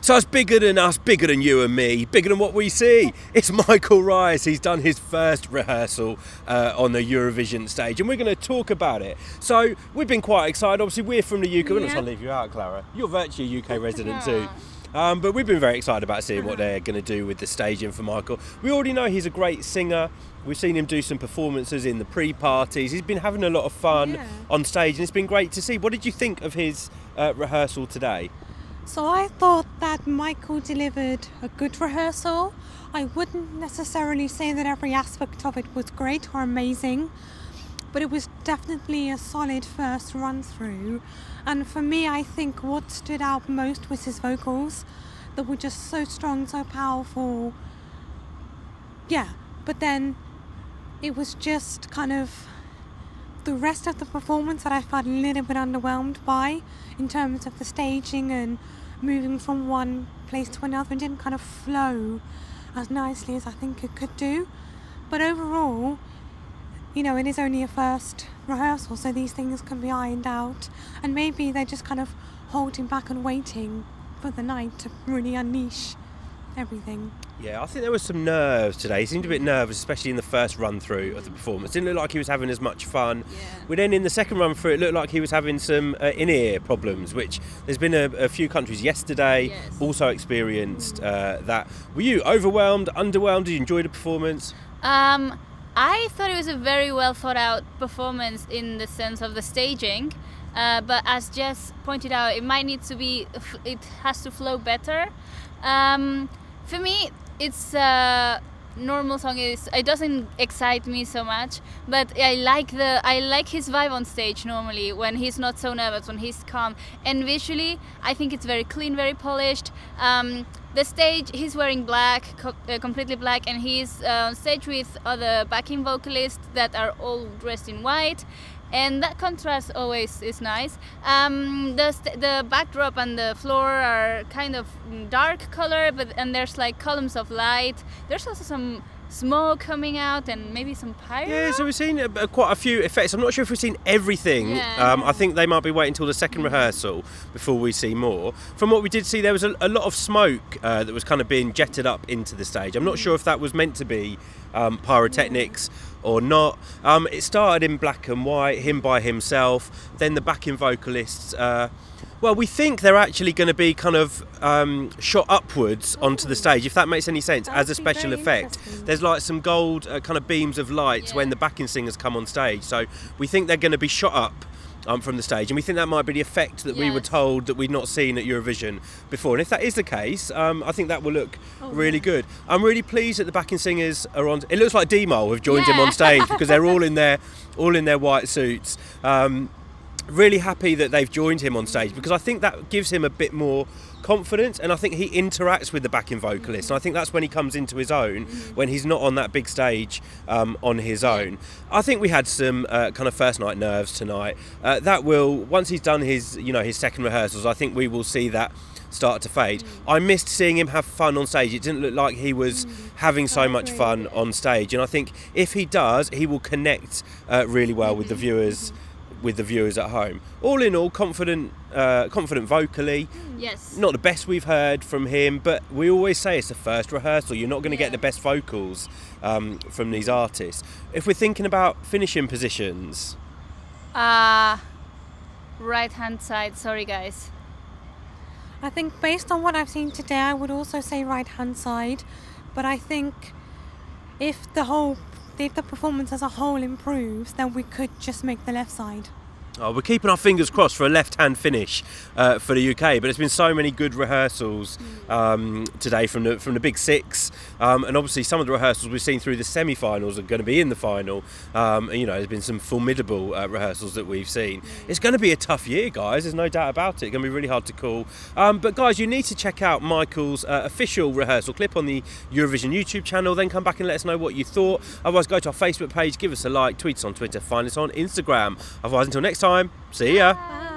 So it's bigger than us, bigger than you and me, bigger than what we see. It's Michael Rice. He's done his first rehearsal on the Eurovision stage, and we're going to talk about it. So we've been quite excited. Obviously, we're from the UK. We're not trying to leave you out, Clara. You're virtually a UK resident too. But we've been very excited about seeing what they're going to do with the staging for Michael. We already know he's a great singer. We've seen him do some performances in the pre-parties. He's been having a lot of fun on stage, and it's been great to see. What did you think of his rehearsal today? So I thought that Michael delivered a good rehearsal. I wouldn't necessarily say that every aspect of it was great or amazing, but it was definitely a solid first run through. And for me, I think what stood out most was his vocals that were just so strong, so powerful. Yeah, but then it was just kind of the rest of the performance that I felt a little bit underwhelmed by in terms of the staging and moving from one place to another. It didn't kind of flow as nicely as I think it could do. But overall, you know, it is only a first rehearsal, so these things can be ironed out, and maybe they're just kind of holding back and waiting for the night to really unleash everything. Yeah, I think there was some nerves today. He seemed a bit nervous, especially in the first run through of the performance. Didn't look like he was having as much fun. But then in the second run through, it looked like he was having some in-ear problems, which there's been a few countries yesterday also experienced that. Were you overwhelmed, underwhelmed? Did you enjoy the performance? I thought it was a very well thought out performance in the sense of the staging, but as Jess pointed out, it has to flow better. For me, it's a normal song. It doesn't excite me so much, but I like his vibe on stage normally when he's not so nervous, when he's calm. And visually, I think it's very clean, very polished. The stage, he's wearing black, completely black, and he's on stage with other backing vocalists that are all dressed in white. And that contrast always is nice. The backdrop and the floor are kind of dark color, and there's like columns of light. There's also some smoke coming out and maybe some pyro. Yeah, so we've seen quite a few effects. I'm not sure if we've seen everything. I think they might be waiting until the second rehearsal before we see more. From what we did see, there was a lot of smoke that was kind of being jetted up into the stage. I'm not sure if that was meant to be pyrotechnics or not. It started in black and white, him by himself, then the backing vocalists. Well, we think they're actually going to be kind of shot upwards onto the stage, if that makes any sense, as a special effect. There's like some gold kind of beams of lights when the backing singers come on stage. So we think they're going to be shot up from the stage, and we think that might be the effect that we were told that we'd not seen at Eurovision before. And if that is the case, I think that will look really good. I'm really pleased that the backing singers are on. It looks like D-Mol have joined him on stage because they're all in their white suits. Really happy that they've joined him on stage because I think that gives him a bit more confidence, and I think he interacts with the backing vocalists, and I think that's when he comes into his own, when he's not on that big stage on his own. I think we had some kind of first night nerves tonight. That will, once he's done his second rehearsals, I think we will see that start to fade. I missed seeing him have fun on stage. It didn't look like he was having so much fun on stage, and I think if he does, he will connect really well with the viewers. With the viewers at home. All in all, confident vocally. Yes. Not the best we've heard from him, but we always say it's the first rehearsal. You're not going to get the best vocals from these artists. If we're thinking about finishing positions, right hand side. Sorry, guys. I think based on what I've seen today, I would also say right hand side, but I think if the performance as a whole improves, then we could just make the left side. Oh, we're keeping our fingers crossed for a left-hand finish for the UK, but there's been so many good rehearsals today from the big six, and obviously some of the rehearsals we've seen through the semi-finals are going to be in the final. There's been some formidable rehearsals that we've seen. It's going to be a tough year, guys. There's no doubt about it. It's going to be really hard to call. But guys, you need to check out Michael's official rehearsal clip on the Eurovision YouTube channel. Then come back and let us know what you thought. Otherwise, go to our Facebook page, give us a like, tweet us on Twitter, find us on Instagram. Otherwise, until next time. See ya. Bye.